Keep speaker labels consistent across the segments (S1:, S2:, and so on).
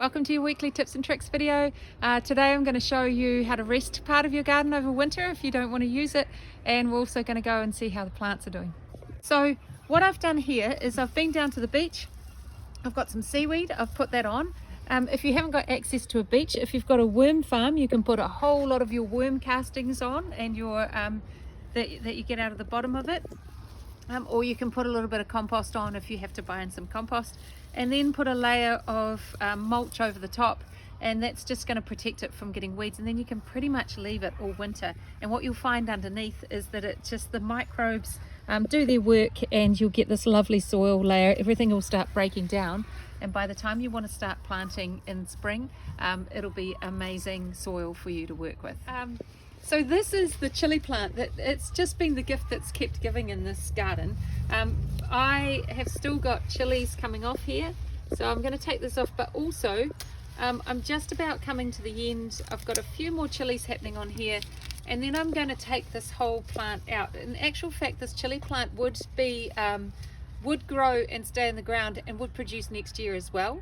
S1: Welcome to your weekly tips and tricks video. Today I'm going to show you how to rest part of your garden over winter if you don't want to use it, and we're also going to go and see how the plants are doing. So what I've done here is I've been down to the beach. I've got some seaweed, I've put that on. If you haven't got access to a beach, if you've got a worm farm, you can put a whole lot of your worm castings on and your that you get out of the bottom of it. Or you can put a little bit of compost on if you have to buy in some compost, and then put a layer of mulch over the top, and that's just going to protect it from getting weeds, and then you can pretty much leave it all winter. And what you'll find underneath is that it just, the microbes do their work, and you'll get this lovely soil layer. Everything will start breaking down, and by the time you want to start planting in spring, it'll be amazing soil for you to work with. So this is the chili plant. It's just been the gift that's kept giving in this garden. I have still got chilies coming off here, so I'm going to take this off, but also I'm just about coming to the end. I've got a few more chilies happening on here, and then I'm going to take this whole plant out. In actual fact, this chili plant would grow and stay in the ground and would produce next year as well.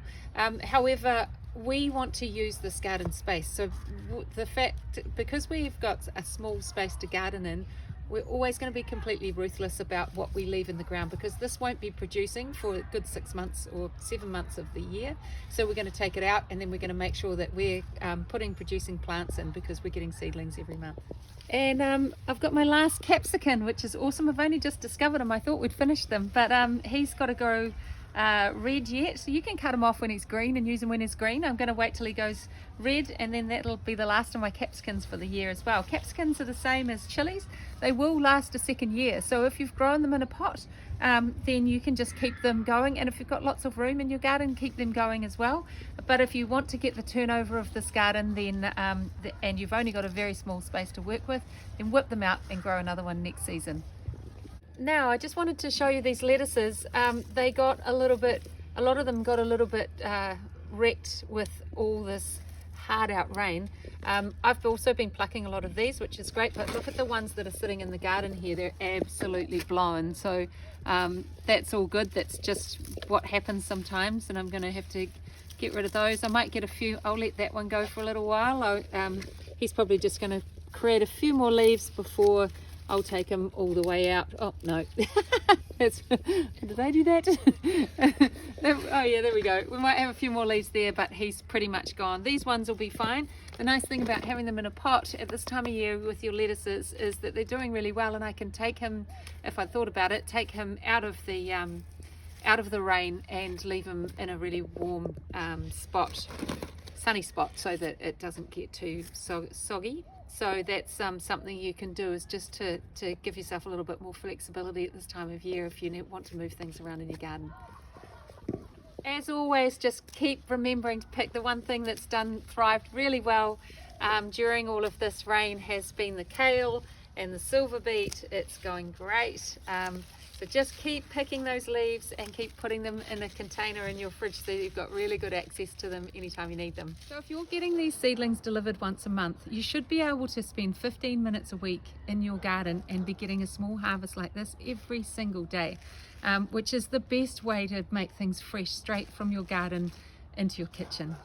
S1: However, we want to use this garden space, so because we've got a small space to garden in, we're always going to be completely ruthless about what we leave in the ground, because this won't be producing for a good 6 months or 7 months of the year. So we're going to take it out, and then we're going to make sure that we're putting producing plants in, because we're getting seedlings every month. And I've got my last capsicum, which is awesome. I've only just discovered him. I thought we'd finished them, but he's got to go red yet, so you can cut him off when he's green and use him when he's green. I'm going to wait till he goes red, and then that'll be the last of my capsicums for the year as well. Capsicums are the same as chilies. They will last a second year, so if you've grown them in a pot, then you can just keep them going, and if you've got lots of room in your garden, keep them going as well. But if you want to get the turnover of this garden, then and you've only got a very small space to work with, then whip them out and grow another one next season. Now I just wanted to show you these lettuces. They got a lot of them got a little bit wrecked with all this hard out rain. I've also been plucking a lot of these, which is great, but look at the ones that are sitting in the garden here. They're absolutely blown, so that's all good. That's just what happens sometimes, and I'm going to have to get rid of those. I might get a few. I'll let that one go for a little while. He's probably just going to create a few more leaves before I'll take him all the way out. Oh no, did I do that? Oh yeah, there we go. We might have a few more leaves there, but he's pretty much gone. These ones will be fine. The nice thing about having them in a pot at this time of year with your lettuces is that they're doing really well, and I can take him, if I thought about it, take him out of the rain and leave him in a really warm sunny spot, so that it doesn't get too soggy. So that's something you can do, is just to give yourself a little bit more flexibility at this time of year if you want to move things around in your garden. As always, just keep remembering to pick the one thing that's thrived really well during all of this rain has been the kale and the silver beet. It's going great. So just keep picking those leaves and keep putting them in a container in your fridge, so you've got really good access to them anytime you need them. So if you're getting these seedlings delivered once a month, you should be able to spend 15 minutes a week in your garden and be getting a small harvest like this every single day, which is the best way to make things fresh straight from your garden into your kitchen.